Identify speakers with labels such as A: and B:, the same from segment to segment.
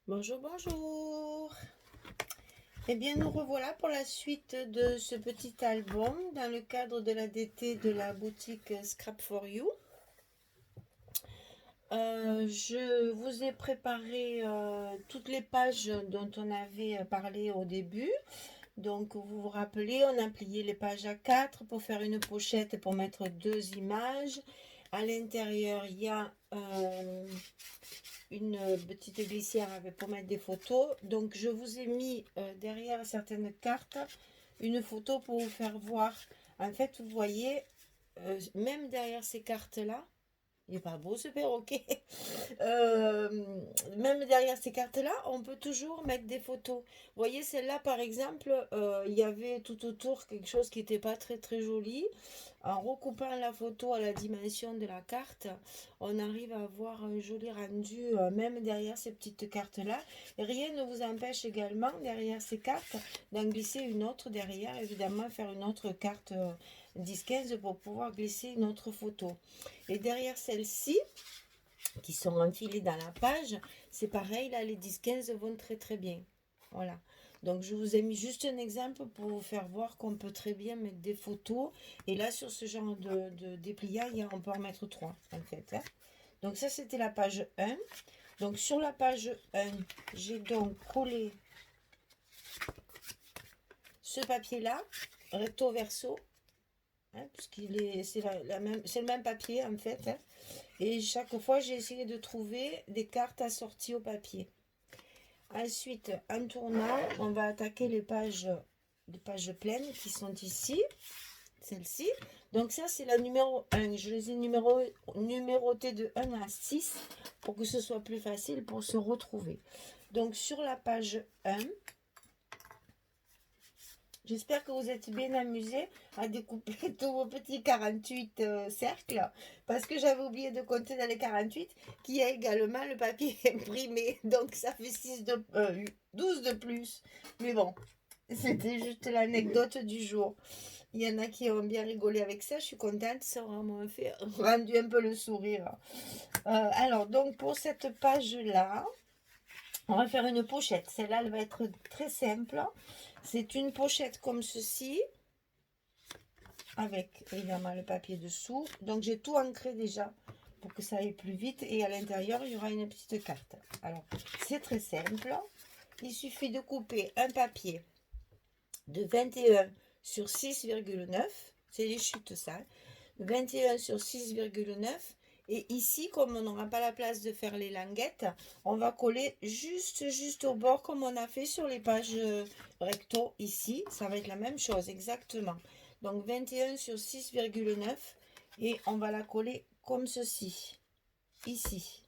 A: Bonjour, bonjour. Eh bien, nous revoilà pour la suite de ce petit album dans le cadre de la DT de la boutique Scrap for You. Je vous ai préparé toutes les pages dont on avait parlé au début. Donc, vous vous rappelez, on a plié les pages à 4 pour faire une pochette et pour mettre deux images. À l'intérieur, il y a une petite glissière avec pour mettre des photos. Donc je vous ai mis derrière certaines cartes une photo pour vous faire voir. En fait, vous voyez, même derrière ces cartes-là, il n'est pas beau ce perroquet. Euh, Même derrière ces cartes-là, on peut toujours mettre des photos. Vous voyez, celle-là, par exemple, il y avait tout autour quelque chose qui n'était pas très très joli. En recoupant la photo à la dimension de la carte, on arrive à avoir un joli rendu, même derrière ces petites cartes-là. Et rien ne vous empêche également, derrière ces cartes, d'en glisser une autre derrière, évidemment, faire une autre carte 10-15 pour pouvoir glisser une autre photo. Et derrière celle-ci, qui sont enfilés dans la page, c'est pareil, là les 10-15 vont très très bien. Voilà. Donc je vous ai mis juste un exemple pour vous faire voir qu'on peut très bien mettre des photos. Et là sur ce genre de dépliant, on peut en mettre 3 en fait. Hein. Donc ça c'était la page 1. Donc sur la page 1, j'ai donc collé ce papier là, recto verso. Hein, puisqu'il est, c'est le même papier en fait. Hein. Et chaque fois, j'ai essayé de trouver des cartes assorties au papier. Ensuite, en tournant, on va attaquer les pages pleines qui sont ici, celle-ci. Donc ça, c'est la numéro 1. Je les ai numérotées de 1 à 6 pour que ce soit plus facile pour se retrouver. Donc sur la page 1, j'espère que vous êtes bien amusés à découper tous vos petits 48 cercles, parce que j'avais oublié de compter dans les 48 qu'il y a également le papier imprimé, donc ça fait 12 de plus. Mais bon, c'était juste l'anecdote du jour. Il y en a qui ont bien rigolé avec ça, je suis contente, ça m'a fait rendu un peu le sourire. Alors, donc pour cette page-là, on va faire une pochette. Celle-là, elle va être très simple. C'est une pochette comme ceci, avec évidemment le papier dessous. Donc j'ai tout ancré déjà pour que ça aille plus vite. Et à l'intérieur, il y aura une petite carte. Alors, c'est très simple. Il suffit de couper un papier de 21 sur 6,9. C'est les chutes ça. 21 sur 6,9. Et ici, comme on n'aura pas la place de faire les languettes, on va coller juste au bord comme on a fait sur les pages recto ici. Ça va être la même chose, exactement. Donc 21 sur 6,9 et on va la coller comme ceci, ici.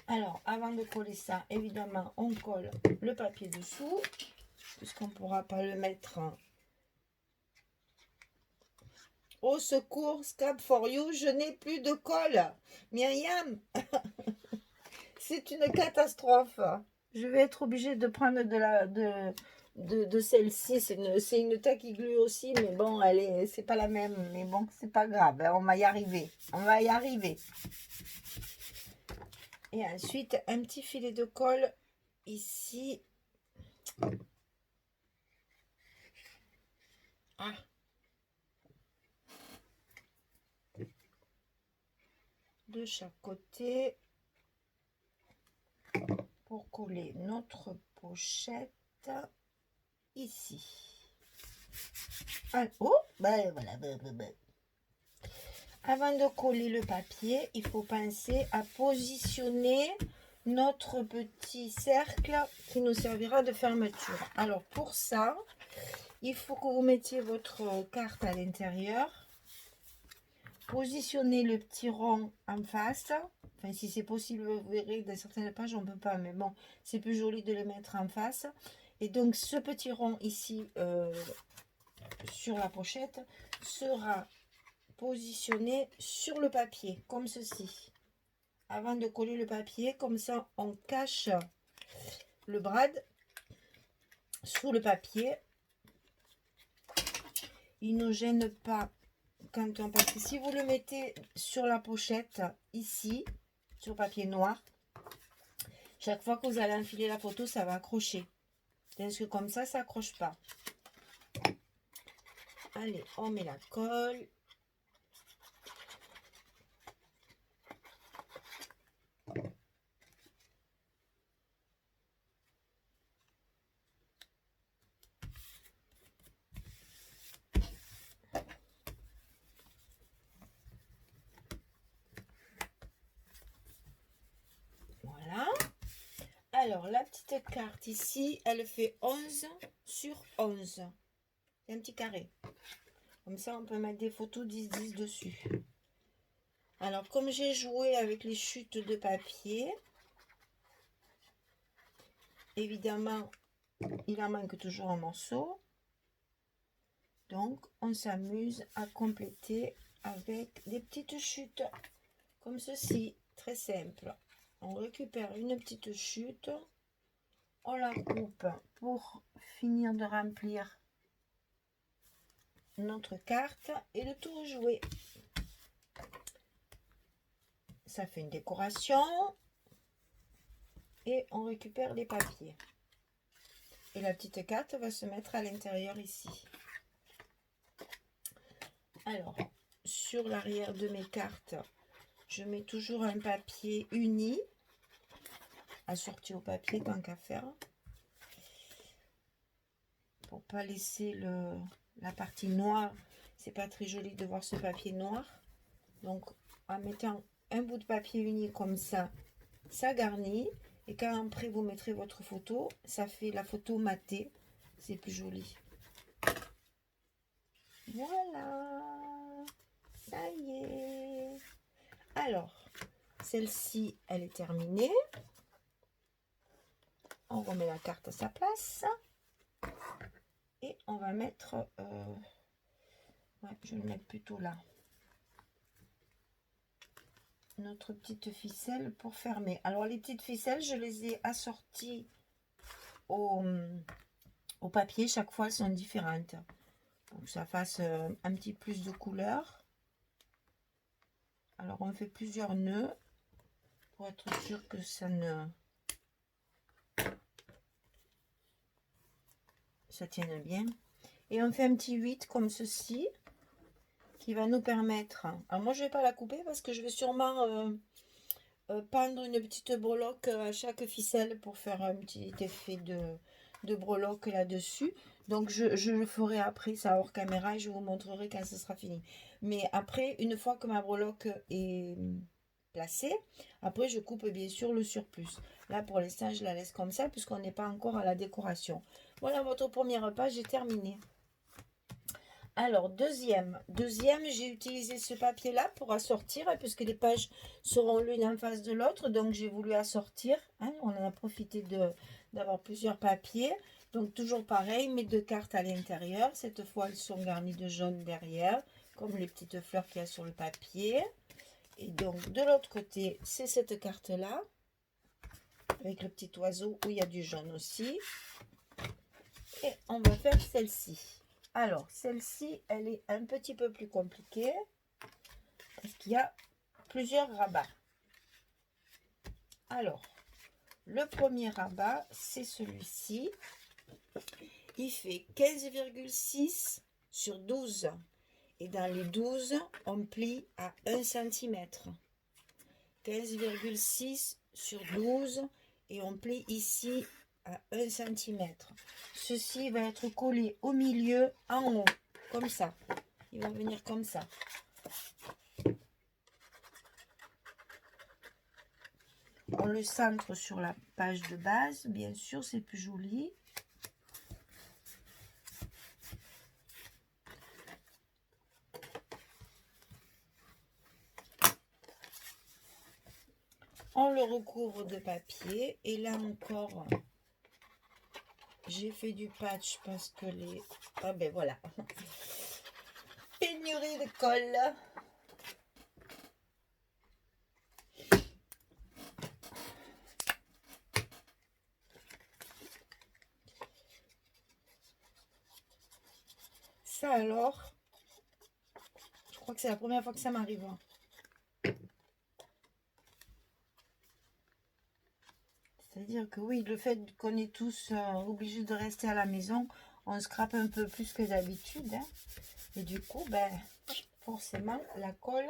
A: Alors, avant de coller ça, évidemment, on colle le papier dessous, puisqu'on ne pourra pas le mettre au secours, Scrap for You, je n'ai plus de colle. Myriam, c'est une catastrophe. Je vais être obligée de prendre de celle-ci. C'est une tacky glue aussi, mais bon, c'est pas la même. Mais bon, c'est pas grave. Hein, on va y arriver. On va y arriver. Et ensuite, un petit filet de colle ici. Ah. De chaque côté. Pour coller notre pochette ici. Ah, oh, ben voilà. Avant de coller le papier, il faut penser à positionner notre petit cercle qui nous servira de fermeture. Alors pour ça, il faut que vous mettiez votre carte à l'intérieur. Positionnez le petit rond en face. Enfin, si c'est possible, vous verrez, dans certaines pages, on ne peut pas. Mais bon, c'est plus joli de les mettre en face. Et donc, ce petit rond ici, sur la pochette, sera positionné sur le papier, comme ceci. Avant de coller le papier, comme ça, on cache le brad sous le papier. Il ne gêne pas quand on passe. Si vous le mettez sur la pochette, ici, sur papier noir, Chaque fois que vous allez enfiler la photo, ça va accrocher. Parce que comme ça accroche pas. Allez, on met la colle. Voilà. Alors, la petite carte ici, elle fait 11 sur 11. C'est un petit carré. Comme ça, on peut mettre des photos 10-10 dessus. Alors, comme j'ai joué avec les chutes de papier, évidemment, il en manque toujours un morceau. Donc, on s'amuse à compléter avec des petites chutes comme ceci. Très simple. On récupère une petite chute. On la coupe pour finir de remplir notre carte et de tout rejouer. Ça fait une décoration. Et on récupère les papiers. Et la petite carte va se mettre à l'intérieur ici. Alors, sur l'arrière de mes cartes, je mets toujours un papier uni, assorti au papier tant qu'à faire, pour pas laisser la partie noire. C'est pas très joli de voir ce papier noir. Donc, en mettant un bout de papier uni comme ça garnit. Et quand après vous mettrez votre photo, ça fait la photo matée. C'est plus joli. Voilà, ça y est. Alors, celle-ci, elle est terminée. On remet la carte à sa place. Et on va mettre... ouais, je vais le mettre plutôt là. Notre petite ficelle pour fermer. Alors, les petites ficelles, je les ai assorties au papier. Chaque fois, elles sont différentes. Pour que ça fasse un petit plus de couleur. Alors, on fait plusieurs nœuds pour être sûr que ça tienne bien. Et on fait un petit 8 comme ceci qui va nous permettre... Alors, moi, je ne vais pas la couper parce que je vais sûrement pendre une petite breloque à chaque ficelle pour faire un petit effet de breloque là-dessus. Donc, je le ferai après, ça hors caméra, et je vous montrerai quand ce sera fini. Mais après, une fois que ma breloque est placée, après, je coupe bien sûr le surplus. Là, pour l'instant, je la laisse comme ça, puisqu'on n'est pas encore à la décoration. Voilà, votre première page est terminée. Alors, deuxième, j'ai utilisé ce papier-là pour assortir, puisque les pages seront l'une en face de l'autre. Donc, j'ai voulu assortir. Hein, on en a profité d'avoir plusieurs papiers. Donc, toujours pareil, mes deux cartes à l'intérieur. Cette fois, elles sont garnies de jaune derrière, comme les petites fleurs qu'il y a sur le papier. Et donc, de l'autre côté, c'est cette carte-là, avec le petit oiseau où il y a du jaune aussi. Et on va faire celle-ci. Alors, celle-ci, elle est un petit peu plus compliquée parce qu'il y a plusieurs rabats. Alors, le premier rabat, c'est celui-ci. Il fait 15,6 sur 12. Et dans les 12, on plie à 1 cm. 15,6 sur 12 et on plie ici à 1 cm. Ceci va être collé au milieu, en haut, comme ça. Il va venir comme ça. On le centre sur la page de base, bien sûr, c'est plus joli. On le recouvre de papier et là encore, j'ai fait du patch parce que les... Ah ben voilà. Pénurie de colle. Ça alors, je crois que c'est la première fois que ça m'arrive. C'est-à-dire que oui, le fait qu'on est tous obligés de rester à la maison, on scrape un peu plus que d'habitude. Hein. Et du coup, ben, forcément, la colle,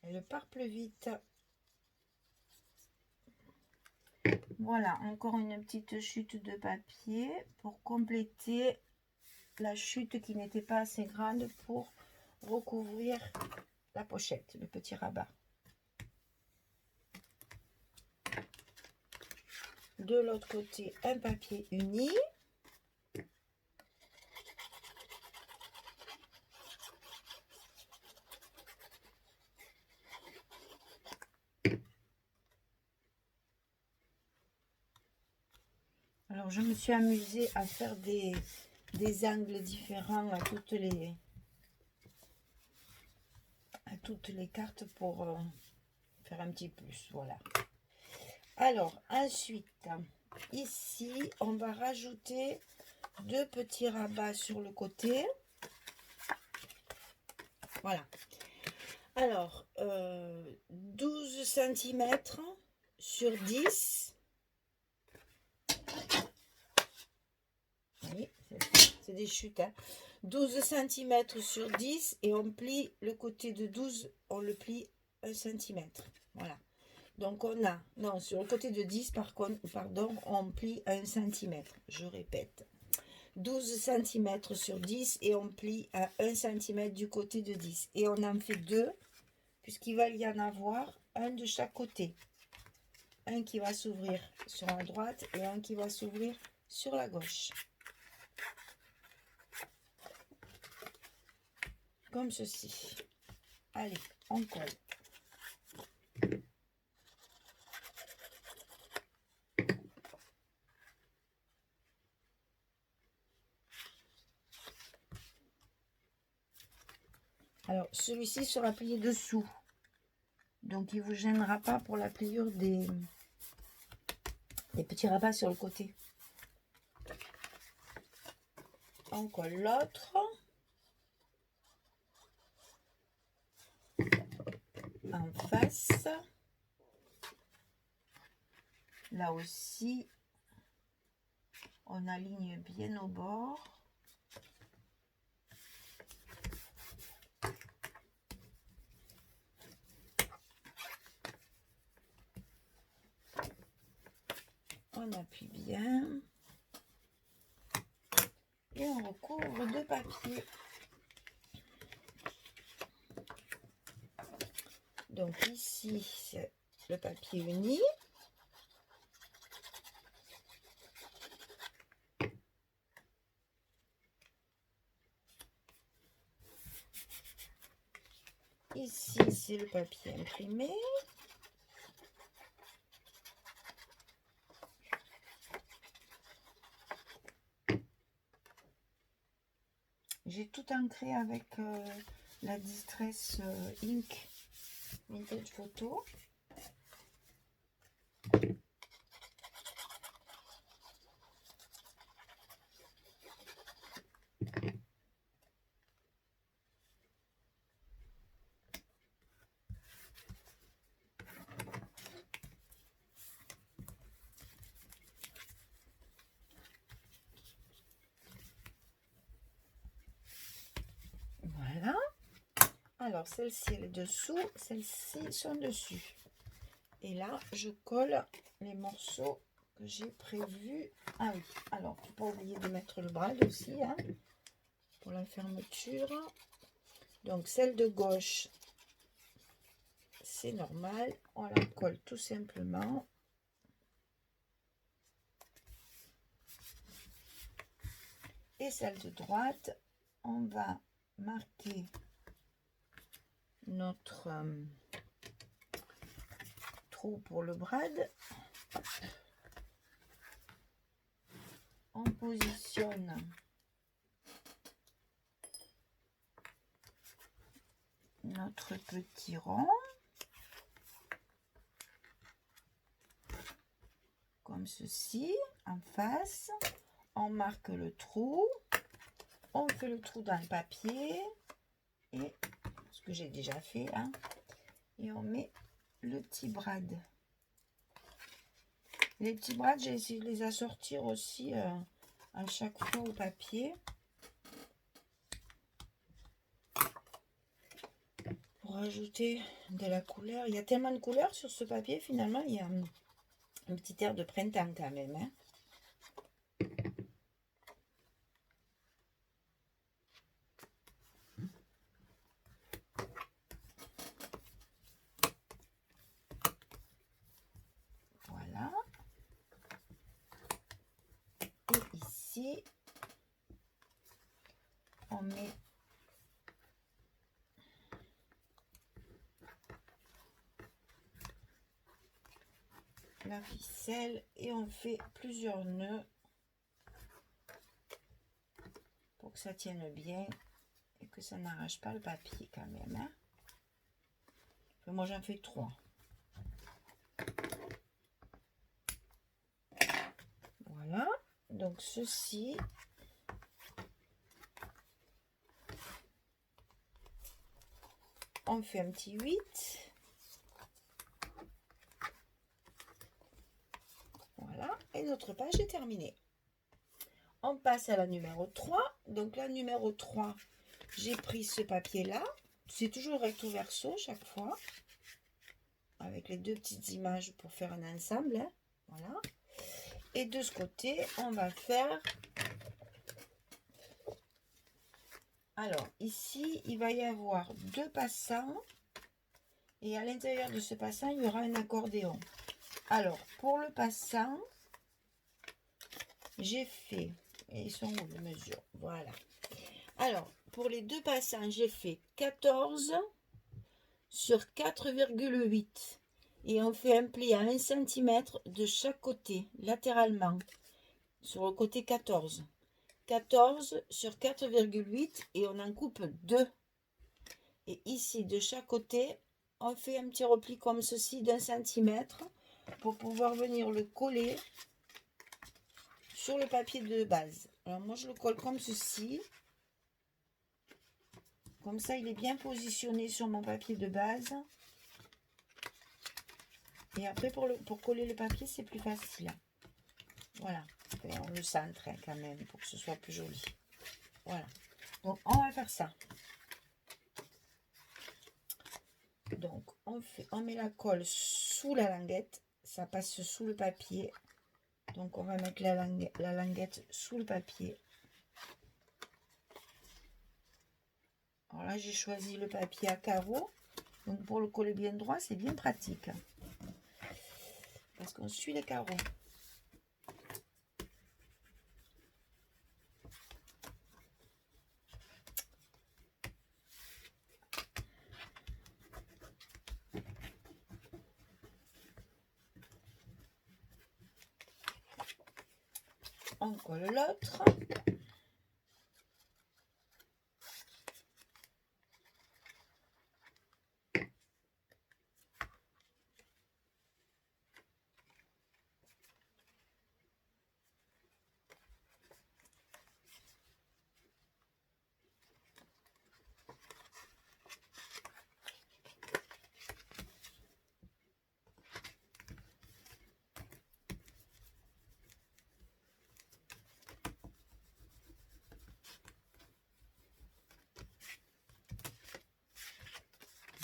A: elle part plus vite. Voilà, encore une petite chute de papier pour compléter la chute qui n'était pas assez grande pour recouvrir la pochette, le petit rabat. De l'autre côté, un papier uni. Alors, je me suis amusée à faire des angles différents à toutes les cartes pour faire un petit plus. Voilà. Alors, ensuite, ici, on va rajouter 2 petits rabats sur le côté. Voilà. Alors, 12 cm sur 10. Oui, c'est des chutes. Hein. 12 cm sur 10 et on plie le côté de 12, on le plie 1 cm. Voilà. Donc on a, non, sur le côté de 10, par contre, pardon, on plie 1 cm. Je répète. 12 cm sur 10 et on plie à 1 cm du côté de 10. Et on en fait 2, puisqu'il va y en avoir un de chaque côté. Un qui va s'ouvrir sur la droite et un qui va s'ouvrir sur la gauche. Comme ceci. Allez, on colle. Alors, celui-ci sera plié dessous. Donc, il ne vous gênera pas pour la pliure des petits rabats sur le côté. On colle l'autre. En face. Là aussi, on aligne bien au bord. On appuie bien. Et on recouvre de papier. Donc ici, c'est le papier uni. Ici, c'est le papier imprimé. J'ai tout ancré avec la Distress Ink Vintage Photo. Voilà. Alors, celle-ci, elle est dessous. Celles-ci sont dessus. Et là, je colle les morceaux que j'ai prévus. Ah oui, alors, il ne faut pas oublier de mettre le brad aussi, hein, pour la fermeture. Donc, celle de gauche, c'est normal. On la colle tout simplement. Et celle de droite, on va marquer notre trou pour le brad. On positionne notre petit rond comme ceci en face. On marque le trou, on fait le trou dans le papier et ce que j'ai déjà fait, hein, et on met le petit brad Les petits brades, j'ai essayé de les assortir aussi à chaque fois au papier. Pour ajouter de la couleur. Il y a tellement de couleurs sur ce papier, finalement, il y a un petit air de printemps quand même. Hein. Voilà. Et ici, on met la ficelle et on fait plusieurs nœuds pour que ça tienne bien et que ça n'arrache pas le papier quand même. Hein. Enfin, moi j'en fais 3. Voilà, donc ceci, on fait un petit 8. Voilà, et notre page est terminée. On passe à la numéro 3. Donc la numéro 3, j'ai pris ce papier-là. C'est toujours recto verso chaque fois. Avec les deux petites images pour faire un ensemble. Hein. Voilà. Et de ce côté, on va faire... Alors, ici, il va y avoir 2 passants. Et à l'intérieur de ce passant, il y aura un accordéon. Alors, pour le passant, j'ai fait... Et ils sont où les mesures? Voilà. Alors, pour les 2 passants, j'ai fait 14 sur 4,8. Et on fait un pli à 1 cm de chaque côté, latéralement. Sur le côté 14. 14 sur 4,8 et on en coupe 2. Et ici, de chaque côté, on fait un petit repli comme ceci d'1 cm pour pouvoir venir le coller sur le papier de base. Alors moi, je le colle comme ceci. Comme ça, il est bien positionné sur mon papier de base. Et après, pour coller le papier, c'est plus facile. Voilà. Et on le centre hein, quand même pour que ce soit plus joli. Voilà. Donc, on va faire ça. Donc, on met la colle sous la languette. Ça passe sous le papier. Donc, on va mettre la languette sous le papier. Alors là, j'ai choisi le papier à carreaux. Donc, pour le coller bien droit, c'est bien pratique. Parce qu'on suit les carreaux. On colle l'autre.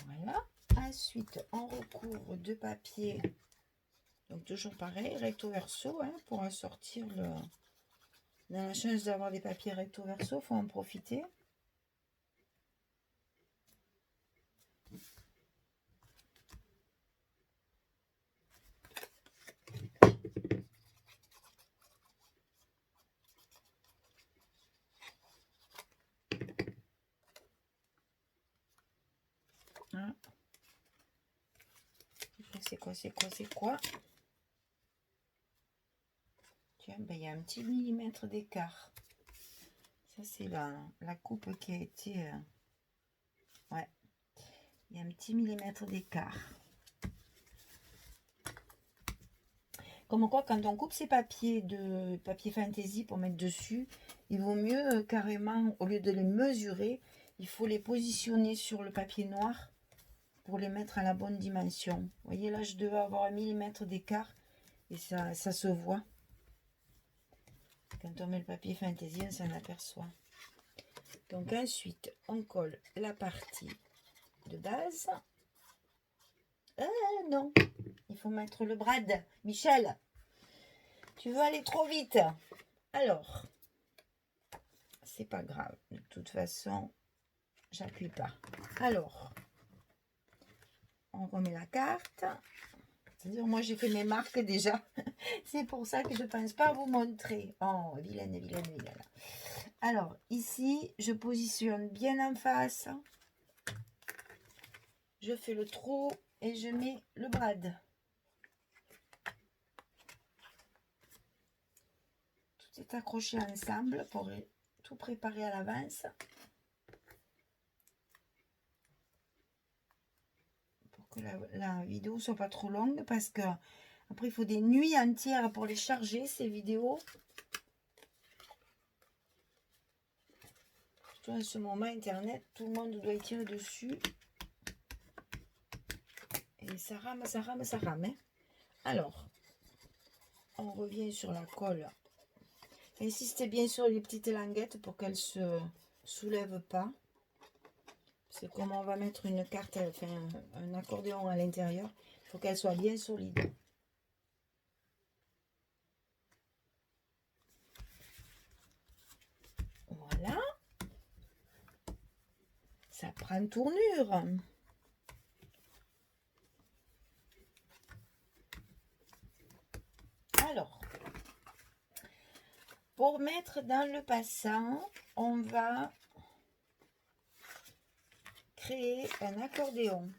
A: Voilà. Ensuite, on recouvre de papier. Donc, toujours pareil, recto verso, hein, pour assortir le... On a la chance d'avoir des papiers recto verso, il faut en profiter. Hein. C'est quoi? Tiens, ben, il y a un petit millimètre d'écart. Ça, c'est la coupe qui a été... ouais. Il y a un petit millimètre d'écart. Comme quoi, quand on coupe ces papiers de papier fantaisie pour mettre dessus, il vaut mieux carrément, au lieu de les mesurer, il faut les positionner sur le papier noir pour les mettre à la bonne dimension. Vous voyez, là, je devais avoir 1 millimètre d'écart. Et ça se voit. Quand on met le papier fantaisie, on s'en aperçoit. Donc ensuite, on colle la partie de base. Non, il faut mettre le brad. Michel, tu veux aller trop vite. Alors, c'est pas grave. De toute façon, j'appuie pas. Alors, on remet la carte. C'est-à-dire, moi, j'ai fait mes marques déjà. C'est pour ça que je ne pense pas vous montrer. Oh, vilaine, vilaine, vilaine. Alors, ici, je positionne bien en face. Je fais le trou et je mets le brad. Tout est accroché ensemble pour tout préparer à l'avance. Pour que la vidéo soit pas trop longue, parce que après il faut des nuits entières pour les charger, ces vidéos. Surtout en ce moment, internet, tout le monde doit y tirer dessus. Et ça rame, ça rame, ça rame. Hein. Alors, on revient sur la colle. Insistez bien sur les petites languettes pour qu'elles se soulèvent pas. C'est comme on va mettre une carte, enfin un accordéon à l'intérieur, il faut qu'elle soit bien solide. Voilà. Ça prend une tournure. Alors, pour mettre dans le passant, on va créer un accordéon.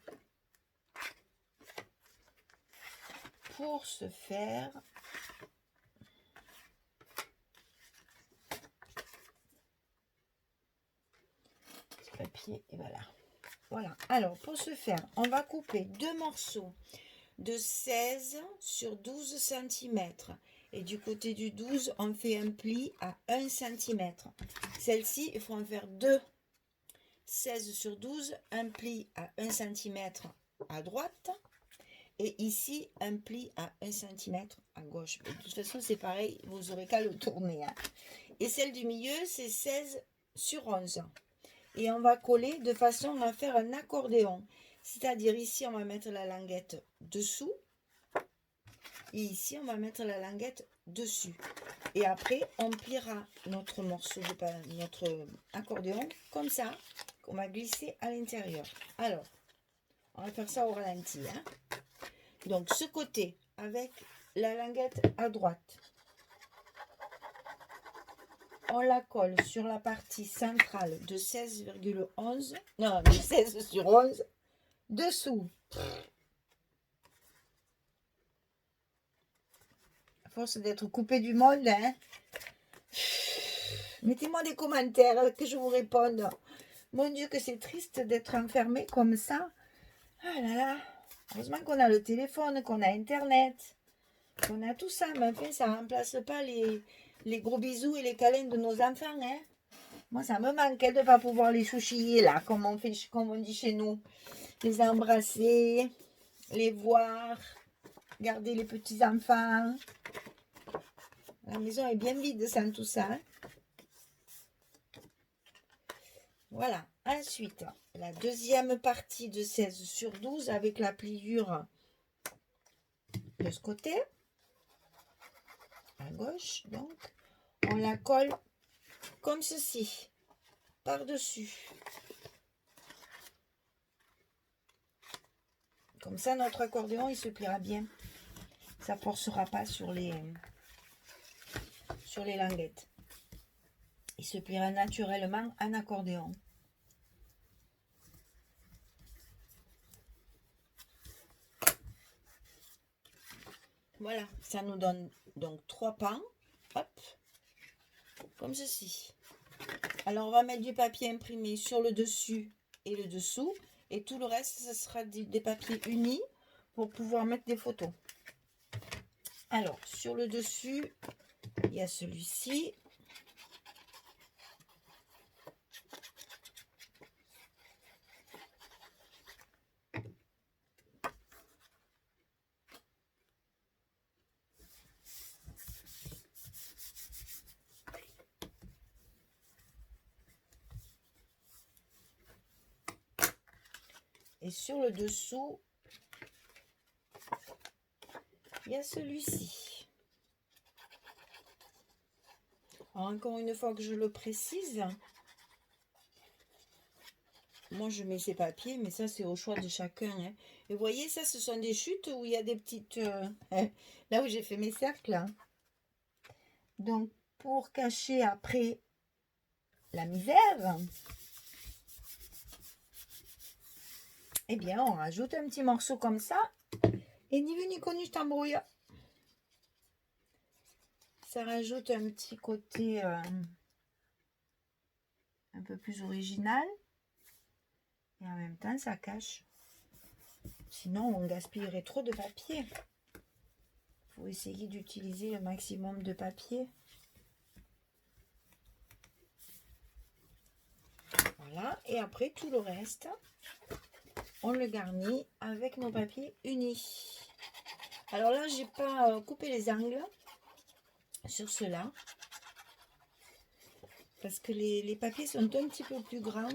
A: Pour ce faire, ce papier, et voilà. Voilà. Alors, pour ce faire, on va couper deux morceaux de 16 sur 12 cm. Et du côté du 12, on fait un pli à 1 cm. Celle-ci, il faut en faire deux. 16 sur 12, un pli à 1 cm à droite. Et ici, un pli à 1 cm à gauche. De toute façon, c'est pareil, vous n'aurez qu'à le tourner. Hein. Et celle du milieu, c'est 16 sur 11. Et on va coller de façon à faire un accordéon. C'est-à-dire ici, on va mettre la languette dessous. Et ici, on va mettre la languette dessus. Et après, on pliera notre morceau de notre accordéon comme ça, qu'on va glisser à l'intérieur. Alors, on va faire ça au ralenti. Hein. Donc, ce côté, avec la languette à droite, on la colle sur la partie centrale de 16,11, non, de 16 sur 11, dessous. À force d'être coupé du monde, hein. Mettez-moi des commentaires que je vous réponde. Mon Dieu, que c'est triste d'être enfermé comme ça. Ah là là. Heureusement qu'on a le téléphone, qu'on a Internet, qu'on a tout ça. Mais enfin, ça ne remplace pas les gros bisous et les câlins de nos enfants. Hein. Moi, ça me manquait de ne pas pouvoir les chouchiller, là, comme on dit chez nous. Les embrasser, les voir, garder les petits-enfants. La maison est bien vide sans tout ça. Hein. Voilà. Ensuite, la deuxième partie de 16 sur 12 avec la pliure de ce côté, à gauche, donc, on la colle comme ceci, par-dessus. Comme ça, notre accordéon, il se pliera bien. Ça ne forcera pas sur les languettes. Il se pliera naturellement en accordéon. Voilà, ça nous donne donc 3 pans. Hop, comme ceci. Alors, on va mettre du papier imprimé sur le dessus et le dessous. Et tout le reste, ce sera des papiers unis pour pouvoir mettre des photos. Alors, sur le dessus, il y a celui-ci. Et sur le dessous, il y a celui-ci. Encore une fois que je le précise, moi je mets ces papiers, mais ça c'est au choix de chacun. Hein. Et vous voyez, ça ce sont des chutes où il y a des petites... là où j'ai fait mes cercles. Hein. Donc pour cacher après la misère, eh bien on rajoute un petit morceau comme ça. Et ni vu ni connu, je t'embrouille. Ça rajoute un petit côté un peu plus original. Et en même temps, ça cache. Sinon, on gaspillerait trop de papier. Il faut essayer d'utiliser le maximum de papier. Voilà. Et après, tout le reste, on le garnit avec nos papiers unis. Alors là, j'ai pas coupé les angles sur cela. Parce que les papiers sont un petit peu plus grands.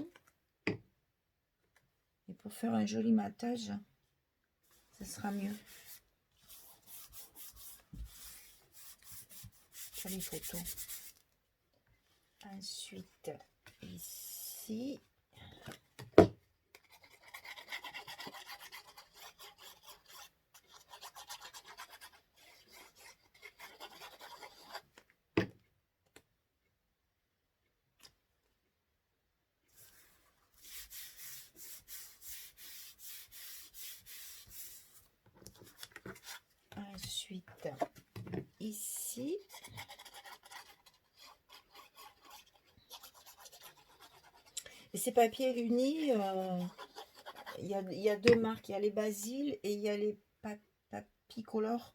A: Et pour faire un joli matage, ce sera mieux. Pour les photos. Ensuite, ici. Ensuite, ici. Et ces papiers unis, il y a deux marques. Il y a les Basile et il y a les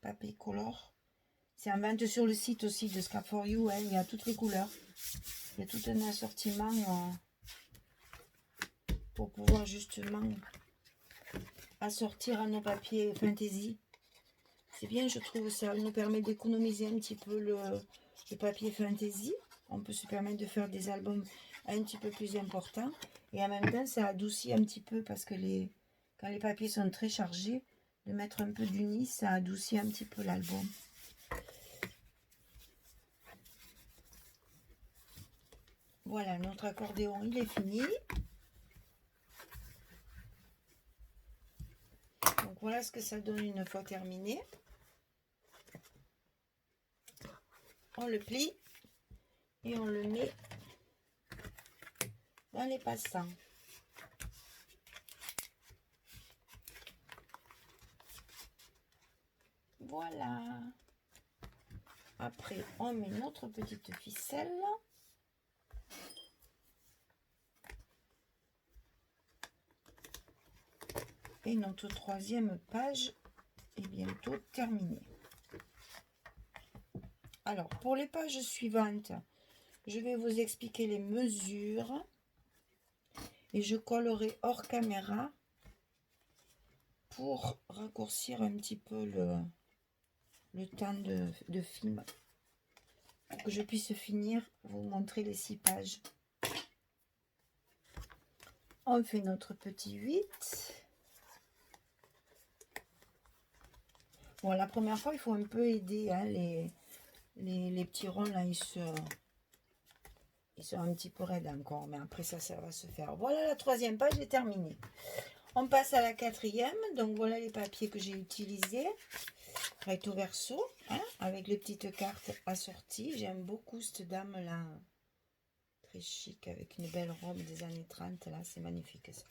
A: Papicolor. C'est en vente sur le site aussi de Scrap for You. Hein, il y a toutes les couleurs. Il y a tout un assortiment pour pouvoir justement assortir à nos papiers Fantasy. C'est bien, je trouve, ça nous permet d'économiser un petit peu le papier Fantasy. On peut se permettre de faire des albums un petit peu plus importants. Et en même temps, ça adoucit un petit peu parce que quand les papiers sont très chargés, de mettre un peu d'uni, ça adoucit un petit peu l'album. Voilà, notre accordéon, il est fini. Donc voilà ce que ça donne une fois terminé. On le plie et on le met dans les passants. Voilà. Après, on met notre petite ficelle. Et notre troisième page est bientôt terminée. Alors, pour les pages suivantes, je vais vous expliquer les mesures. Et je collerai hors caméra pour raccourcir un petit peu le temps de film. Pour que je puisse finir, vous montrer les 6 pages. On fait notre petit 8. Bon, la première fois, il faut un peu aider hein, les petits ronds, là, ils sont un petit peu raides encore, mais après ça va se faire. Voilà, la troisième page est terminée. On passe à la quatrième, donc voilà les papiers que j'ai utilisés. Recto verso, hein, avec les petites cartes assorties. J'aime beaucoup cette dame-là, très chic, avec une belle robe des années 30, là, c'est magnifique ça.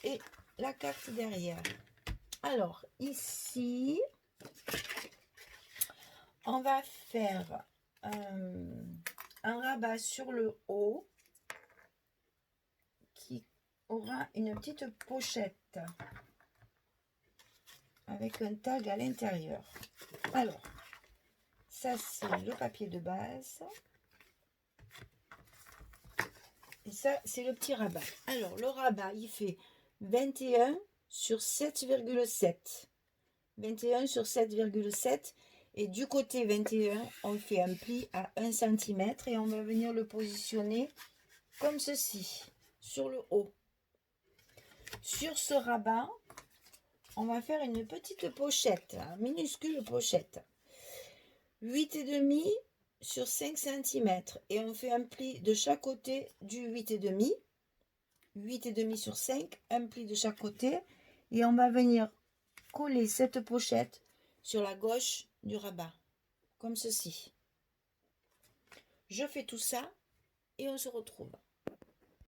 A: Et la carte derrière. Alors, ici, on va faire un rabat sur le haut qui aura une petite pochette avec un tag à l'intérieur. Alors, ça c'est le papier de base. Et ça, c'est le petit rabat. Alors, le rabat, il fait 21 sur 7,7. 21 sur 7,7. Et du côté 21, on fait un pli à 1 cm et on va venir le positionner comme ceci, sur le haut. sur ce rabat, on va faire une petite pochette, minuscule pochette. 8,5 sur 5 cm. Et on fait un pli de chaque côté du 8,5. 8,5 sur 5, un pli de chaque côté. Et on va venir coller cette pochette sur la gauche du rabat. Comme ceci. Je fais tout ça et on se retrouve.